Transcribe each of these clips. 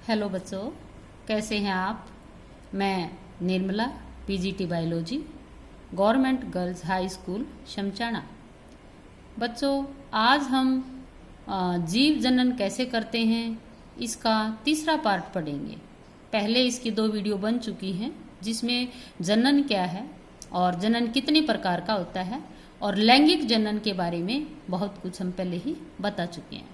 Hello बच्चों, कैसे हैं आप। मैं Nirmala, PGT biology, government girls high school Shamchana. बच्चों, आज हम जीव जनन कैसे करते हैं इसका तीसरा पार्ट पढ़ेंगे। पहले इसकी 2 वीडियो बन चुकी हैं जिसमें जनन क्या है और जनन कितने प्रकार का होता है और लैंगिक जनन के बारे में बहुत कुछ हम पहले ही बता चुके हैं।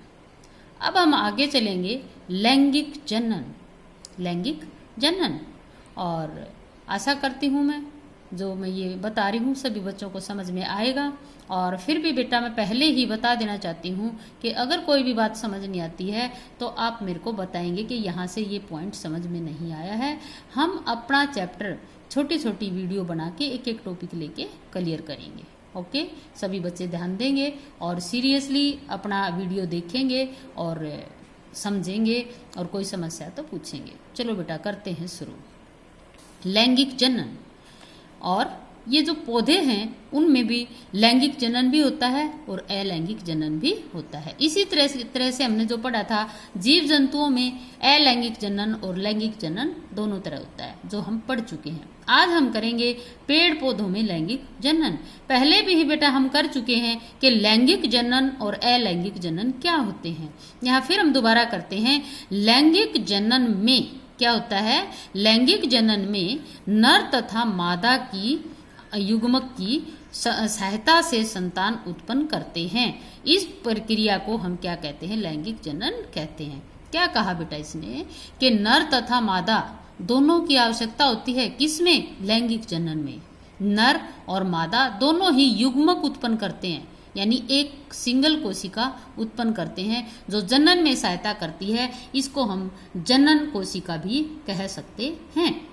अब हम आगे चलेंगे लैंगिक जनन। और आशा करती हूँ मैं जो मैं ये बता रही हूँ सभी बच्चों को समझ में आएगा। और फिर भी बेटा मैं पहले ही बता देना चाहती हूँ कि अगर कोई भी बात समझ नहीं आती है तो आप मेरे को बताएंगे कि यहाँ से ये पॉइंट समझ में नहीं आया है। हम अपना चैप्टर छोटी छोटी वीडियो बना के एक एक टॉपिक लेके क्लियर करेंगे। ओके, सभी बच्चे ध्यान देंगे और सीरियसली अपना वीडियो देखेंगे और समझेंगे और कोई समस्या तो पूछेंगे। चलो बेटा करते हैं शुरू। लैंगिक जनन, और ये जो पौधे हैं उनमें भी लैंगिक जनन भी होता है और अलैंगिक जनन भी होता है। इसी तरह से हमने जो पढ़ा था जीव जंतुओं में अलैंगिक जनन और लैंगिक जनन दोनों तरह होता है, जो हम पढ़ चुके हैं। आज हम करेंगे पेड़ पौधों में लैंगिक जनन। पहले भी ही बेटा हम कर चुके हैं कि लैंगिक जनन और अलैंगिक जनन क्या होते हैं। यहाँ फिर हम दोबारा करते हैं। लैंगिक जनन में क्या होता है? लैंगिक जनन में नर तथा मादा की युग्मक की सहायता से संतान उत्पन्न करते हैं। इस प्रक्रिया को हम क्या कहते हैं? लैंगिक जनन कहते हैं। क्या कहा बेटा इसने कि नर तथा मादा दोनों की आवश्यकता होती है। किसमें? लैंगिक जनन में नर और मादा दोनों ही युग्मक उत्पन्न करते हैं, यानी एक सिंगल कोशिका उत्पन्न करते हैं जो जनन में सहायता करती है। इसको हम जनन कोशिका भी कह सकते हैं।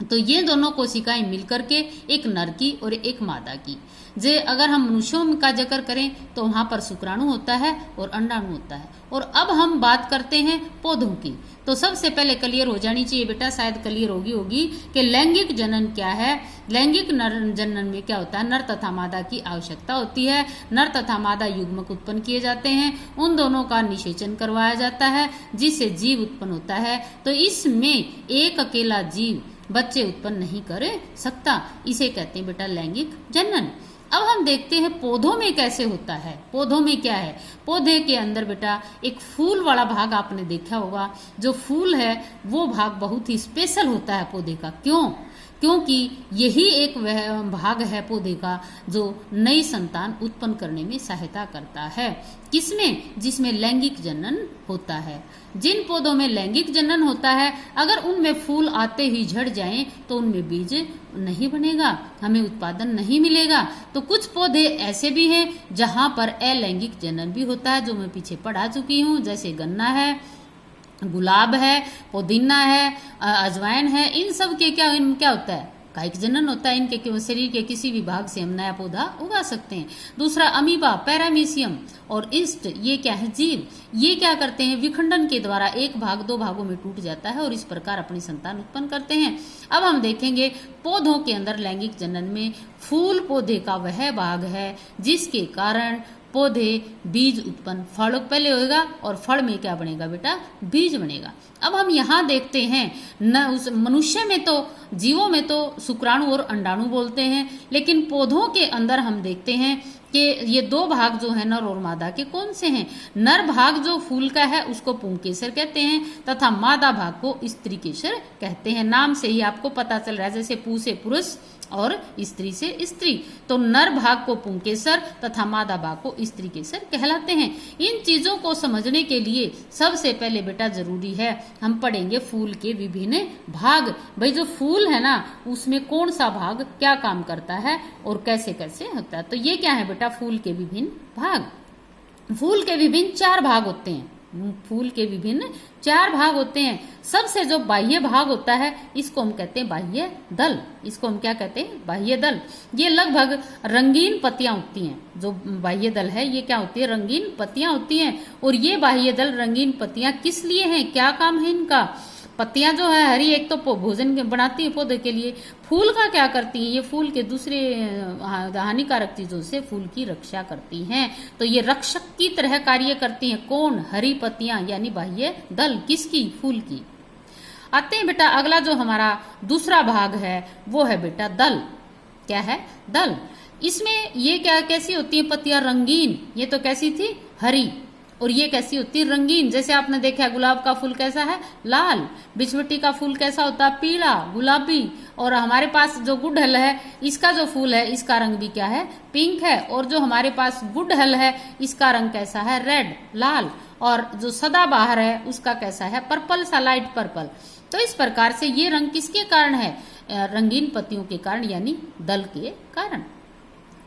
तो ये दोनों कोशिकाएं मिलकर के एक नर की और एक मादा की। जे अगर हम मनुष्यों का जिक्र करें तो वहां पर शुक्राणु होता है और अंडाणु होता है। और अब हम बात करते हैं पौधों की। तो सबसे पहले क्लियर हो जानी चाहिए बेटा, शायद क्लियर होगी कि लैंगिक जनन क्या है। लैंगिक जनन में क्या होता है? नर तथा मादा की आवश्यकता होती है। नर तथा मादा युग्मक उत्पन्न किए जाते हैं, उन दोनों का निषेचन करवाया जाता है जिससे जीव उत्पन्न होता है। तो इसमें एक अकेला जीव बच्चे उत्पन्न नहीं कर सकता, इसे कहते हैं बेटा लैंगिक जनन। अब हम देखते हैं पौधों में कैसे होता है। पौधों में क्या है? पौधे के अंदर बेटा एक फूल वाला भाग आपने देखा होगा। जो फूल है वो भाग बहुत ही स्पेशल होता है पौधे का। क्यों? क्योंकि यही एक वह भाग है पौधे का जो नई संतान उत्पन्न करने में सहायता करता है। किसमें? जिसमें लैंगिक जनन होता है। जिन पौधों में लैंगिक जनन होता है, अगर उनमें फूल आते ही झड़ जाएं तो उनमें बीज नहीं बनेगा, हमें उत्पादन नहीं मिलेगा। तो कुछ पौधे ऐसे भी हैं जहां पर अलैंगिक जनन भी होता है, जो मैं पीछे पढ़ा चुकी हूँ। जैसे गन्ना है, गुलाब है, पुदीना है, अजवाइन है। इन सब के क्या होता है? कायिक जनन होता है। इनके शरीर के किसी भी भाग से हम नया पौधा उगा सकते हैं। दूसरा अमीबा, पैरामीशियम और ईस्ट, ये क्या है? जीव। ये क्या करते हैं? विखंडन के द्वारा एक भाग 2 भागों में टूट जाता है और इस प्रकार अपनी संतान उत्पन्न करते हैं। अब हम देखेंगे पौधों के अंदर लैंगिक जनन में फूल पौधे का वह भाग है जिसके कारण पौधे बीज उत्पन्न, फल पहले होगा और फल में क्या बनेगा बेटा? बीज बनेगा। अब हम यहाँ देखते हैं न उस मनुष्य में तो, जीवों में तो शुक्राणु और अंडाणु बोलते हैं, लेकिन पौधों के अंदर हम देखते हैं कि ये 2 भाग जो है नर और मादा के कौन से हैं। नर भाग जो फूल का है उसको पुंकेसर कहते हैं तथा मादा भाग को स्त्रीकेसर कहते हैं। नाम से ही आपको पता चल रहा है, जैसे पू से पुरुष और स्त्री से स्त्री। तो नर भाग को पुंकेसर तथा मादा भाग को स्त्रीकेसर कहलाते हैं। इन चीजों को समझने के लिए सबसे पहले बेटा जरूरी है हम पढ़ेंगे फूल के विभिन्न भाग। भाई जो फूल है ना उसमें कौन सा भाग क्या काम करता है और कैसे कैसे होता है। तो ये क्या है बेटा? फूल के विभिन्न भाग। फूल के विभिन्न 4 भाग होते हैं। फूल के विभिन्न 4 भाग होते हैं। सबसे जो बाह्य भाग होता है इसको हम कहते हैं बाह्य दल। इसको हम क्या कहते हैं? बाह्य दल। ये लगभग रंगीन पत्तियां होती हैं। जो बाह्य दल है ये क्या होती है? रंगीन पत्तियां होती हैं। और ये बाह्य दल रंगीन पत्तियां किस लिए हैं? क्या काम है इनका? पत्तियां जो है हरी, एक तो भोजन बनाती है पौधे के लिए, फूल का क्या करती है, ये फूल के दूसरे हानिकारक चीजों से फूल की रक्षा करती हैं। तो ये रक्षक की तरह कार्य करती हैं। कौन? हरी पत्तियां यानी बाह्य दल, किसकी? फूल की। आते हैं बेटा अगला जो हमारा दूसरा भाग है वो है बेटा दल। क्या है? दल। इसमें ये क्या कैसी होती है पत्तियां? रंगीन। ये तो कैसी थी? हरी। और ये कैसी होती है? रंगीन। जैसे आपने देखा गुलाब का फूल कैसा है? लाल। बिछवटी का फूल कैसा होता है? पीला, गुलाबी। और हमारे पास जो गुड़हल है इसका जो फूल है इसका रंग भी क्या है? पिंक है। और जो हमारे पास गुड़हल है इसका रंग कैसा है? रेड, लाल। और जो सदाबहार है उसका कैसा है? पर्पल सा, लाइट पर्पल। तो इस प्रकार से ये रंग किसके कारण है? रंगीन पत्तियों के कारण यानी दल के कारण।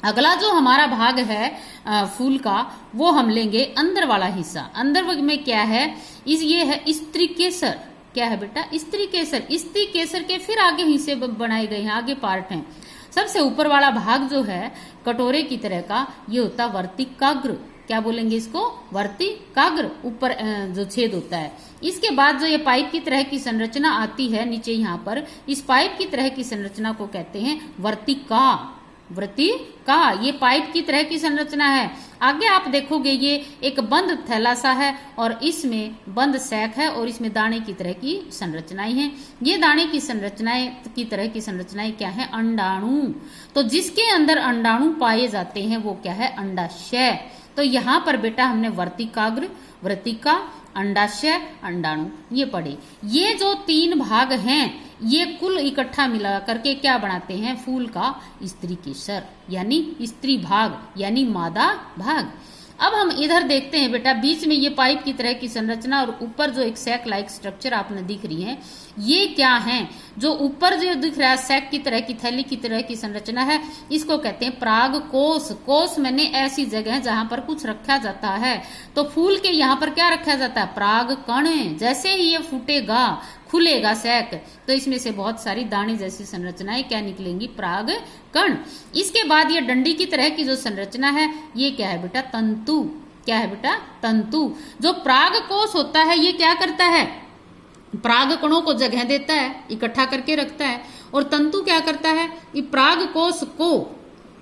अगला जो हमारा भाग है फूल का वो हम लेंगे अंदर वाला हिस्सा। अंदर में क्या है? ये है स्त्री केसर। क्या है बेटा? स्त्री केसर। स्त्री केसर के फिर आगे हिस्से बनाए गए हैं, आगे पार्ट हैं। सबसे ऊपर वाला भाग जो है कटोरे की तरह का ये होता वर्तिकाग्र। क्या बोलेंगे इसको? वर्तिकाग्र। ऊपर जो छेद होता है। इसके बाद जो ये पाइप की तरह की संरचना आती है नीचे यहाँ पर, इस पाइप की तरह की संरचना को कहते हैं वर्तिका। वर्तिका ये पाइप की तरह की संरचना है। आगे आप देखोगे ये एक बंद थैला सा है और इसमें बंद सैक है और इसमें दाने की तरह की संरचनाएं हैं। ये दाने की संरचनाएं की तरह की संरचनाएं क्या है? अंडाणु। तो जिसके अंदर अंडाणु पाए जाते हैं वो क्या है? अंडाशय। तो यहाँ पर बेटा हमने वर्तिकाग्र, वर्तिका, अंडाशय, अंडाणु ये पढ़े। ये जो तीन भाग हैं ये कुल इकट्ठा मिला करके क्या बनाते हैं? फूल का स्त्री केसर यानी स्त्री भाग यानी मादा भाग। अब हम इधर देखते हैं बेटा, बीच में ये पाइप की तरह की संरचना और ऊपर जो एक सैक लाइक स्ट्रक्चर आपने दिख रही है ये क्या है? जो ऊपर जो दिख रहा है सैक की तरह की, थैली की तरह की संरचना है, इसको कहते हैं पराग कोश। कोश मैंने ऐसी जगह जहां पर कुछ रखा जाता है। तो फूल के यहाँ पर क्या रखा जाता है? पराग कण। जैसे ही ये फूटेगा, खुलेगा सैक, तो इसमें से बहुत सारी दाने जैसी संरचनाएं क्या निकलेंगी? पराग कण। इसके बाद ये डंडी की तरह की जो संरचना है ये क्या है बेटा? तंतु। क्या है बेटा? तंतु। जो पराग कोश होता है ये क्या करता है? पराग कणों को जगह देता है, इकट्ठा करके रखता है। और तंतु क्या करता है? ये पराग कोश को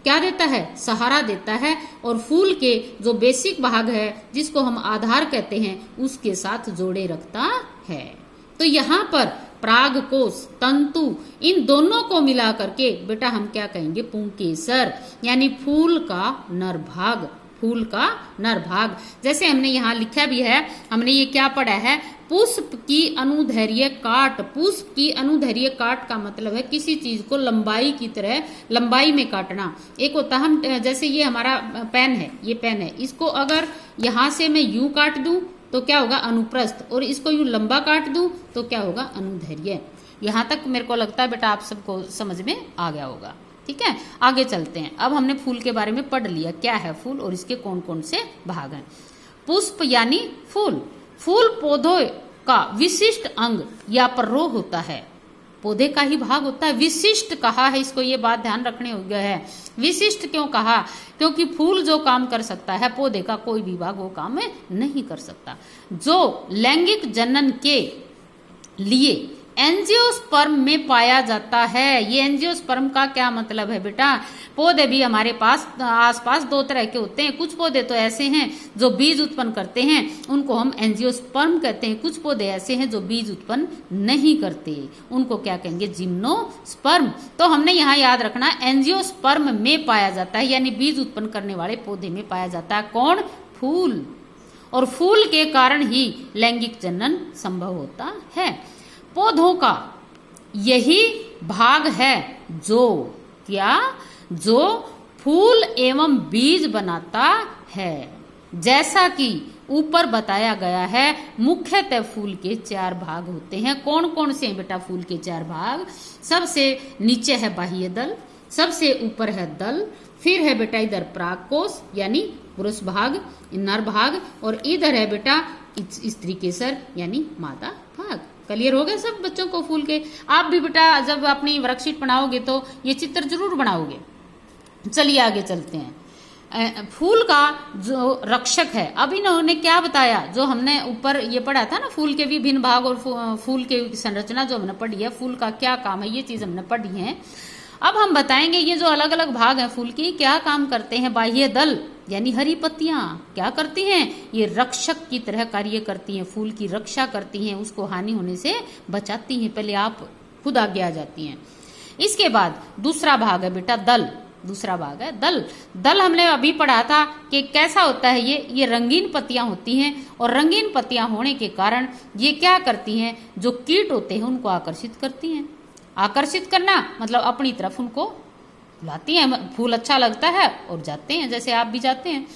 क्या देता है? सहारा देता है और फूल के जो बेसिक भाग है जिसको हम आधार कहते हैं उसके साथ जोड़े रखता है। तो यहाँ पर पराग कोश, तंतु, इन दोनों को मिला करके बेटा हम क्या कहेंगे? पुंकेसर यानी फूल का नर भाग। फूल का नर भाग। जैसे हमने यहाँ लिखा भी है, हमने ये क्या पढ़ा है? पुष्प की अनुदैर्घ्य काट। पुष्प की अनुदैर्घ्य काट का मतलब है किसी चीज को लंबाई की तरह लंबाई में काटना। एक होता हम जैसे ये हमारा पेन है, ये पेन है, इसको अगर यहाँ से मैं यूं काट दूं तो क्या होगा? अनुप्रस्थ। और इसको यूं लंबा काट दूं तो क्या होगा? अनुदैर्घ्य। यहाँ तक मेरे को लगता है बेटा आप सबको समझ में आ गया होगा। ठीक है, आगे चलते हैं। अब हमने फूल के बारे में पढ़ लिया, क्या है फूल और इसके कौन कौन से भाग हैं। पुष्प यानी फूल। फूल पौधों का विशिष्ट अंग या पर्रो होता है। पौधे का ही भाग होता है। विशिष्ट कहा है, इसको ये बात ध्यान रखने योग्य है। विशिष्ट क्यों कहा? क्योंकि फूल जो काम कर सकता है पौधे का कोई भी भाग वो काम नहीं कर सकता। जो लैंगिक जनन के लिए एंजियोस्पर्म में पाया जाता है। ये एंजियोस्पर्म का क्या मतलब है बेटा? पौधे भी हमारे पास आसपास दो तरह के होते हैं। कुछ पौधे तो ऐसे हैं जो बीज उत्पन्न करते हैं, उनको हम एंजियोस्पर्म कहते हैं। कुछ पौधे ऐसे हैं जो बीज उत्पन्न नहीं करते, उनको क्या कहेंगे? जिम्नोस्पर्म। तो हमने यहाँ याद रखना एंजियोस्पर्म में पाया जाता है यानी बीज उत्पन्न करने वाले पौधे में पाया जाता है। कौन? फूल। और फूल के कारण ही लैंगिक जनन संभव होता है। पौधों का यही भाग है जो क्या? जो फूल एवं बीज बनाता है। जैसा कि ऊपर बताया गया है, मुख्यतः फूल के 4 भाग होते हैं। कौन कौन से हैं बेटा फूल के 4 भाग? सबसे नीचे है बाह्य दल, सबसे ऊपर है दल, फिर है बेटा इधर परागकोश यानी पुरुष भाग, नर भाग, और इधर है बेटा स्त्री केसर यानी मादा भाग। क्लियर हो गए सब बच्चों को फूल के? आप भी बेटा जब अपनी वर्कशीट बनाओगे तो ये चित्र जरूर बनाओगे। चलिए आगे चलते हैं। फूल का जो रक्षक है, अब इन्होंने क्या बताया, जो हमने ऊपर ये पढ़ा था ना, फूल के विभिन्न भाग और फूल की संरचना जो हमने पढ़ी है, फूल का क्या काम है, ये चीज हमने पढ़ी है। अब हम बताएंगे ये जो अलग अलग भाग हैं फूल की क्या काम करते हैं। बाह्य दल यानी हरी पत्तियां क्या करती हैं, ये रक्षक की तरह कार्य करती हैं, फूल की रक्षा करती हैं, उसको हानि होने से बचाती हैं, पहले आप खुद आगे आ जाती हैं। इसके बाद दूसरा भाग है बेटा दल, दूसरा भाग है दल। दल हमने अभी पढ़ा था कि कैसा होता है, ये रंगीन पत्तियां होती हैं, और रंगीन पत्तियां होने के कारण ये क्या करती हैं, जो कीट होते हैं उनको आकर्षित करती हैं। आकर्षित करना मतलब अपनी तरफ उनको बुलाती हैं, फूल अच्छा लगता है और जाते हैं, जैसे आप भी जाते हैं।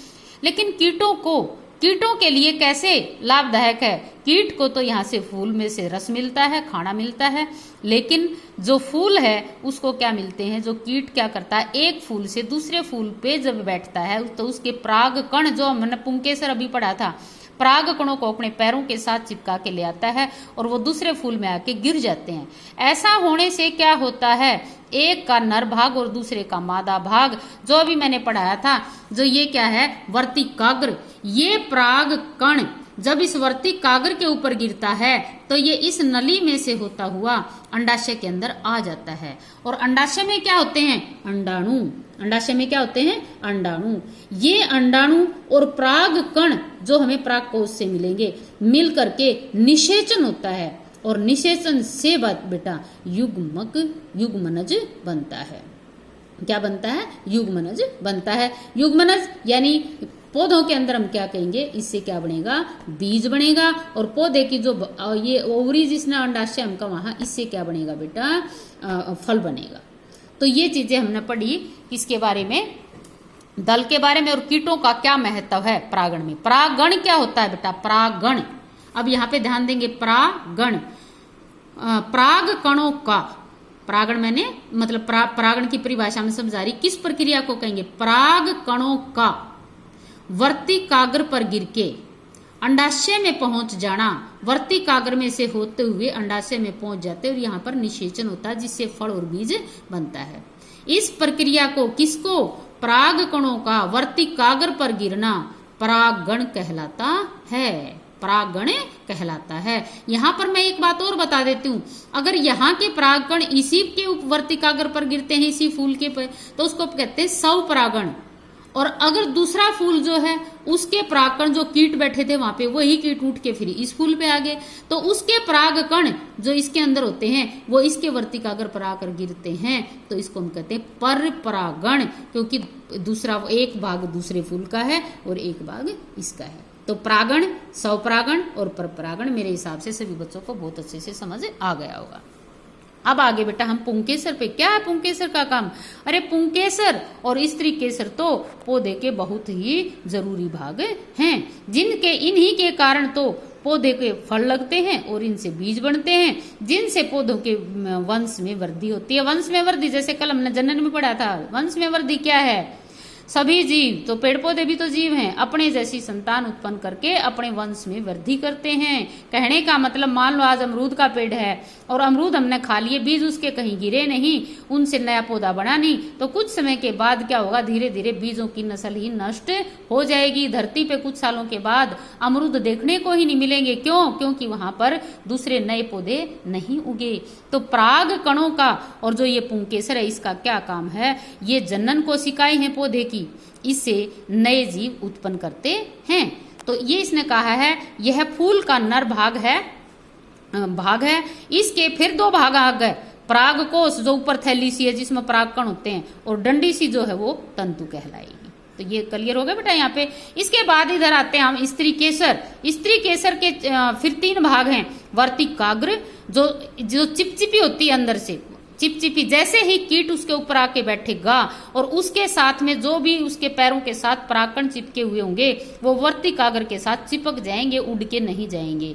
लेकिन कीटों के लिए कैसे लाभदायक है, कीट को तो यहाँ से फूल में से रस मिलता है, खाना मिलता है, लेकिन जो फूल है उसको क्या मिलते हैं, जो कीट क्या करता है, एक फूल से दूसरे फूल पे जब बैठता है तो उसके पराग कण, जो हमने पुंकेसर अभी पढ़ा था, पराग कणों को अपने पैरों के साथ चिपका के ले आता है और वो दूसरे फूल में आके गिर जाते हैं। ऐसा होने से क्या होता है, एक का नर भाग और दूसरे का मादा भाग, जो अभी मैंने पढ़ाया था, जो ये क्या है वर्तिकाग्र, ये पराग कण जब इस वर्तिकाग्र के ऊपर गिरता है तो ये इस नली में से होता हुआ अंडाशय के अंदर आ जाता है। और अंडाशय में क्या होते हैं, अंडाणु। अंडाशय में क्या होते हैं, अंडाणु। ये अंडाणु और पराग कण जो हमें परागकोश से मिलेंगे, मिल करके निषेचन होता है, और निषेचन से बेटा युग्मनज बनता है। क्या बनता है, युग्मनज बनता है। युग्मनज यानी पौधों के अंदर हम क्या कहेंगे, इससे क्या बनेगा, बीज बनेगा, और पौधे की जो ये ओवरी जिसने अंडाशय हमका वहां, इससे क्या बनेगा बेटा, फल बनेगा। तो ये चीजें हमने पढ़ी किसके बारे में, दल के बारे में, और कीटों का क्या महत्व है परागण में। परागण क्या होता है बेटा, परागण। अब यहाँ पे ध्यान देंगे, परागण, पराग कणों का, परागण मैंने मतलब परागण की परिभाषा में समझा रही, किस प्रक्रिया को कहेंगे, पराग कणों का वर्तिकाग्र पर गिर के अंडाशय में पहुंच जाना, वर्तिकाग्र में से होते हुए अंडाशय में पहुंच जाते और यहाँ पर निषेचन होता है, जिससे फल और बीज बनता है। इस प्रक्रिया को, किसको, पराग कणों का वर्तिकाग्र पर गिरना परागण कहलाता है, परागण कहलाता है। यहाँ पर मैं एक बात और बता देती हूँ, अगर यहाँ के परागकण इसी के वर्तिकाग्र पर गिरते हैं, इसी फूल के पर, तो उसको कहते हैं स्वपरागण। और अगर दूसरा फूल जो है उसके परागकण जो कीट बैठे थे वहां पे, वही कीट उठ के फिर इस फूल पे आ गए, तो उसके परागकण जो इसके अंदर होते हैं वो इसके वर्तिकाग्र पर आकर गिरते हैं, तो इसको हम कहते हैं पर परागण, क्योंकि दूसरा एक भाग दूसरे फूल का है और एक भाग इसका है। तो परागण, स्वपरागण और पर परागण मेरे हिसाब से सभी बच्चों को बहुत अच्छे से समझ आ गया होगा। अब आगे बेटा हम पुंकेसर पे, क्या है पुंकेसर का काम, अरे पुंकेसर और स्त्री केसर तो पौधे के बहुत ही जरूरी भाग हैं, जिनके इन्हीं के कारण तो पौधे के फल लगते हैं और इनसे बीज बनते हैं, जिनसे पौधों के वंश में वृद्धि होती है। वंश में वृद्धि, जैसे कल हमने जनन में पढ़ा था, वंश में वृद्धि क्या है, सभी जीव, तो पेड़ पौधे भी तो जीव हैं, अपने जैसी संतान उत्पन्न करके अपने वंश में वृद्धि करते हैं। कहने का मतलब, मान लो आज अमरूद का पेड़ है और अमरूद हमने खा लिए, बीज उसके कहीं गिरे नहीं, उनसे नया पौधा बना नहीं, तो कुछ समय के बाद क्या होगा, धीरे धीरे बीजों की नस्ल ही नष्ट हो जाएगी। धरती पे कुछ सालों के बाद अमरूद देखने को ही नहीं मिलेंगे। क्यों? क्योंकि वहां पर दूसरे नए पौधे नहीं उगे। तो पराग कणों का और जो ये पुंकेसर है, इसका क्या काम है, ये जनन कोशिकाएं हैं पौधे की, इससे नए जीव उत्पन्न करते हैं। तो ये इसने कहा है, यह फूल का नर भाग है, इसके फिर दो भाग आ गए, परागकोश जो ऊपर थैली सी है जिसमें परागकण होते हैं, और डंडी सी जो है वो तंतु कहलाएगी। तो ये क्लियर हो गया बेटा यहाँ पे। इसके बाद इधर आते हैं हम स्त्री केसर। स्त्री केसर के फिर तीन भाग हैं, वर्तिकाग्र जो चिपचिपी होती है अंदर से, चिपचिपी, जैसे ही कीट उसके ऊपर आके बैठेगा और उसके साथ में जो भी उसके पैरों के साथ परागकण चिपके हुए होंगे वो वर्तिकाग्र के साथ चिपक जाएंगे, उड़ के नहीं जाएंगे।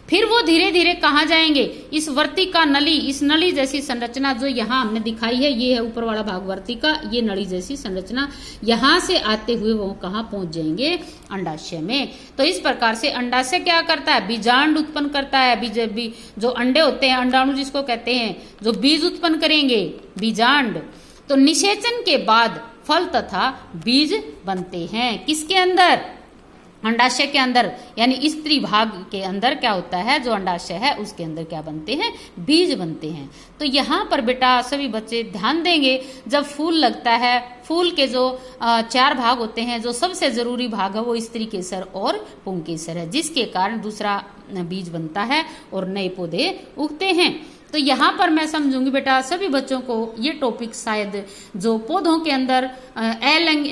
फिर वो धीरे धीरे कहाँ जाएंगे, इस वर्तिका नली, इस नली जैसी संरचना जो यहाँ हमने दिखाई है, ये है ऊपर वाला भाग वर्तिका, ये नली जैसी संरचना, यहाँ से आते हुए वो कहाँ पहुंच जाएंगे, अंडाशय में। तो इस प्रकार से अंडाशय क्या करता है, बीजांड उत्पन्न करता है। जो अंडे होते हैं, अंडाणु जिसको कहते हैं, जो बीज उत्पन्न करेंगे, बीजांड। तो निषेचन के बाद फल तथा बीज बनते हैं। किसके अंदर? अंडाशय के अंदर, यानी स्त्री भाग के अंदर क्या होता है, जो अंडाशय है उसके अंदर क्या बनते हैं, बीज बनते हैं। तो यहाँ पर बेटा सभी बच्चे ध्यान देंगे, जब फूल लगता है, फूल के जो 4 भाग होते हैं, जो सबसे जरूरी भाग है वो स्त्री केसर और पुंकेसर है, जिसके कारण दूसरा बीज बनता है और नए पौधे उगते हैं। तो यहाँ पर मैं समझूंगी बेटा सभी बच्चों को ये टॉपिक शायद जो पौधों के अंदर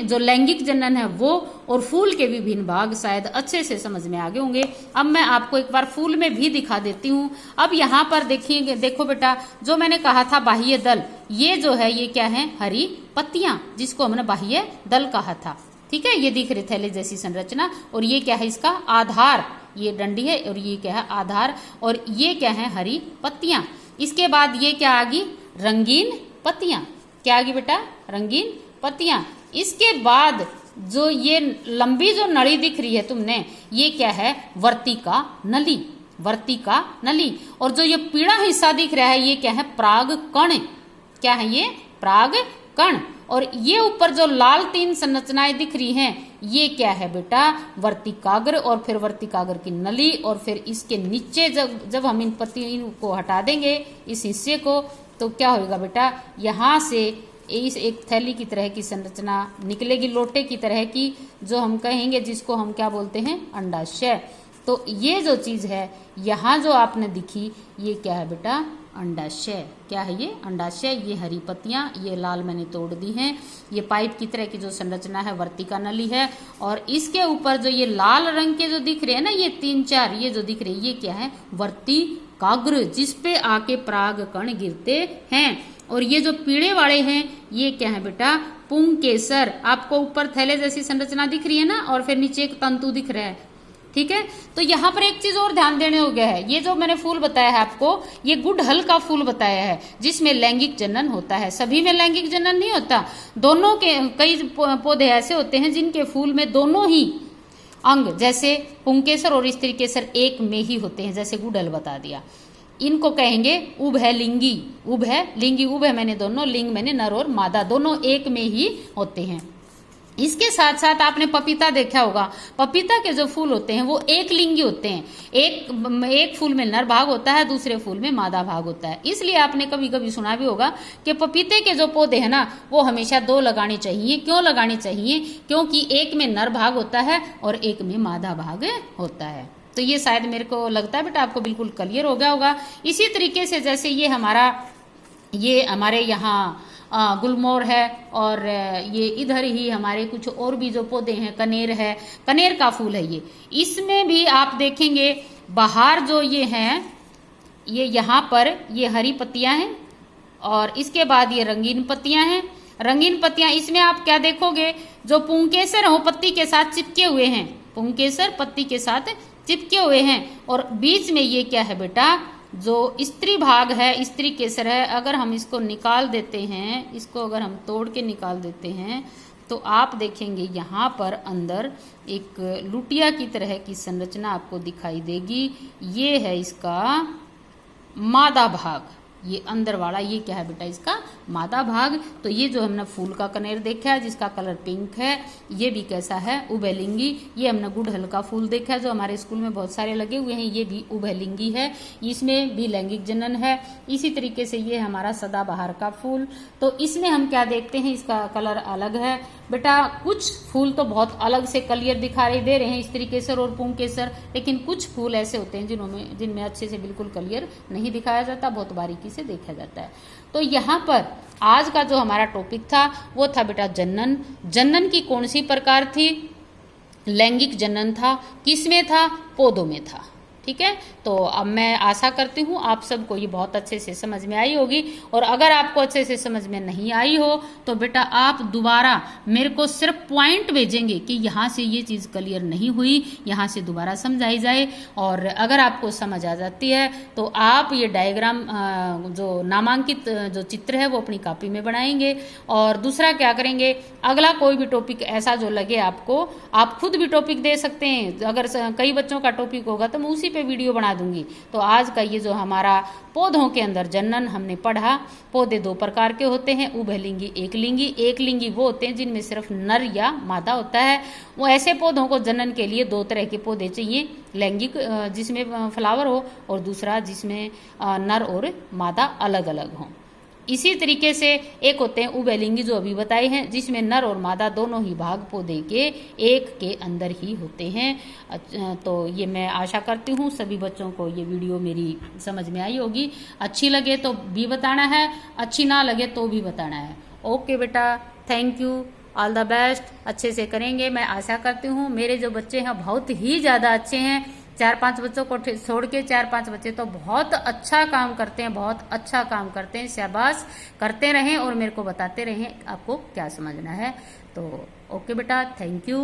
जो लैंगिक जनन है वो और फूल के विभिन्न भाग शायद अच्छे से समझ में आ गए होंगे। अब मैं आपको एक बार फूल में भी दिखा देती हूँ। अब यहाँ पर देखिए, देखो बेटा, जो मैंने कहा था बाह्य दल, ये जो है ये क्या है, हरी पत्तियां, जिसको हमने बाह्य दल कहा था। ठीक है, ये दिख रही थैले जैसी संरचना, और ये क्या है, इसका आधार, ये डंडी है और ये क्या है, आधार, और ये क्या है, हरी पत्तियां। इसके बाद ये क्या आ गई, रंगीन पत्तियां। क्या आ गई बेटा, रंगीन पत्तियां। इसके बाद जो ये लंबी जो नली दिख रही है तुमने, ये क्या है, वर्तिका नली, वर्तिका नली। और जो ये पीला हिस्सा दिख रहा है, ये क्या है, पराग कण। क्या है ये, पराग कण। और ये ऊपर जो लाल 3 संरचनाएं दिख रही हैं, ये क्या है बेटा, वर्तिकाग्र, और फिर वर्तिकाग्र की नली, और फिर इसके नीचे जब हम इन पत्तियों को हटा देंगे, इस हिस्से को, तो क्या होगा बेटा, यहाँ से इस एक थैली की तरह की संरचना निकलेगी, लोटे की तरह की, जो हम कहेंगे, जिसको हम क्या बोलते हैं, अंडाशय। तो ये जो चीज है यहाँ जो आपने दिखी, ये क्या है बेटा, अंडाशय। क्या है ये, अंडाशय। ये हरी पत्तियां, ये लाल मैंने तोड़ दी हैं। ये पाइप की तरह की जो संरचना है, वर्तिका नली है। और इसके ऊपर जो ये लाल रंग के जो दिख रहे हैं ना, ये 3-4 ये जो दिख रहे हैं, ये क्या है, वर्तिकाग्र, जिसपे आके पराग कण गिरते हैं। और ये जो पीड़े वाले हैं, ये क्या है बेटा, पुंकेसर। आपको ऊपर थैले जैसी संरचना दिख रही है ना, और फिर नीचे एक तंतु दिख रहा है। ठीक है, तो यहाँ पर एक चीज और ध्यान देने हो गया है, ये जो मैंने फूल बताया है आपको, ये गुड़हल का फूल बताया है, जिसमें लैंगिक जनन होता है। सभी में लैंगिक जनन नहीं होता, दोनों के, कई पौधे ऐसे होते हैं जिनके फूल में दोनों ही अंग, जैसे पुंकेसर और स्त्री केसर एक में ही होते हैं, जैसे गुड़हल बता दिया। इनको कहेंगे उभयलिंगी। उभयलिंगी, उभय मैंने दोनों, लिंग मैंने नर और मादा, दोनों एक में ही होते हैं। इसके साथ साथ आपने पपीता देखा होगा, पपीता के जो फूल होते हैं वो एक लिंगी होते हैं। एक फूल में नर भाग होता है, दूसरे फूल में मादा भाग होता है। इसलिए आपने कभी कभी सुना भी होगा कि पपीते के जो पौधे हैं ना, वो हमेशा 2 लगाने चाहिए। क्यों लगाने चाहिए? क्योंकि एक में नर भाग होता है और एक में मादा भाग होता है। तो ये शायद मेरे को लगता है बेटा आपको बिल्कुल क्लियर हो गया होगा। इसी तरीके से जैसे ये हमारे यहाँ गुलमोहर है, और ये इधर ही हमारे कुछ और भी जो पौधे हैं, कनेर है, कनेर का फूल है ये। इसमें भी आप देखेंगे बाहर जो ये हैं, ये यहाँ पर ये हरी पत्तियां हैं, और इसके बाद ये रंगीन पत्तियां हैं। रंगीन पत्तियां, इसमें आप क्या देखोगे, जो पुंकेसर हो पत्ती के साथ चिपके हुए हैं, पुंकेसर पत्ती के साथ चिपके हुए हैं। और बीच में ये क्या है बेटा, जो स्त्री भाग है, स्त्री केसर है। अगर हम इसको निकाल देते हैं, इसको अगर हम तोड़ के निकाल देते हैं, तो आप देखेंगे यहाँ पर अंदर एक लुटिया की तरह की संरचना आपको दिखाई देगी। ये है इसका मादा भाग, ये अंदर वाला, ये क्या है बेटा, इसका मादा भाग। तो ये जो हमने फूल का कनेर देखा है जिसका कलर पिंक है, ये भी कैसा है, उभयलिंगी। ये हमने गुड़हल का फूल देखा है जो हमारे स्कूल में बहुत सारे लगे हुए हैं, ये भी उभयलिंगी है, इसमें भी लैंगिक जनन है। इसी तरीके से ये हमारा सदाबहार का फूल, तो इसमें हम क्या देखते हैं, इसका कलर अलग है बेटा। कुछ फूल तो बहुत अलग से क्लियर दिखाई दे रहे हैं, स्त्री केसर और पुंकेसर, लेकिन कुछ फूल ऐसे होते हैं जिनमें अच्छे से बिल्कुल क्लियर नहीं दिखाया जाता, बहुत बारीकी से देखा जाता है। तो यहाँ पर आज का जो हमारा टॉपिक था वो था बेटा जनन। जनन की कौन सी प्रकार थी? लैंगिक जनन था। किसमें था? पौधों में था। ठीक है, तो अब मैं आशा करती हूँ आप सबको ये बहुत अच्छे से समझ में आई होगी। और अगर आपको अच्छे से समझ में नहीं आई हो तो बेटा आप दोबारा मेरे को सिर्फ पॉइंट भेजेंगे कि यहाँ से ये चीज़ क्लियर नहीं हुई, यहाँ से दोबारा समझाई जाए। और अगर आपको समझ आ जाती है तो आप ये डायग्राम जो नामांकित जो चित्र है वो अपनी कॉपी में बनाएंगे। और दूसरा क्या करेंगे, अगला कोई भी टॉपिक ऐसा जो लगे आपको, आप खुद भी टॉपिक दे सकते हैं। अगर कई बच्चों का टॉपिक होगा तो मैं उसी पे वीडियो बना दूंगी। तो आज का ये जो हमारा पौधों के अंदर जनन हमने पढ़ा, पौधे दो प्रकार के होते हैं, उभयलिंगी, एकलिंगी। एकलिंगी वो होते हैं जिनमें सिर्फ नर या मादा होता है। वो ऐसे पौधों को जनन के लिए दो तरह के पौधे चाहिए, लैंगिक जिसमें फ्लावर हो, और दूसरा जिसमें नर और मादा अलग अलग हों। इसी तरीके से एक होते हैं उभयलिंगी जो अभी बताए हैं, जिसमें नर और मादा दोनों ही भाग पौधे के एक के अंदर ही होते हैं। तो ये मैं आशा करती हूँ सभी बच्चों को ये वीडियो मेरी समझ में आई होगी। अच्छी लगे तो भी बताना है, अच्छी ना लगे तो भी बताना है। ओके बेटा, thank you, all the best. अच्छे से करेंगे, मैं आशा करती हूँ। मेरे जो बच्चे हैं बहुत ही ज़्यादा अच्छे हैं, 4-5 बच्चों को छोड़ के 4-5 बच्चे तो बहुत अच्छा काम करते हैं, बहुत अच्छा काम करते हैं। शाबाश, करते रहें और मेरे को बताते रहें आपको क्या समझना है। तो ओके बेटा, थैंक यू।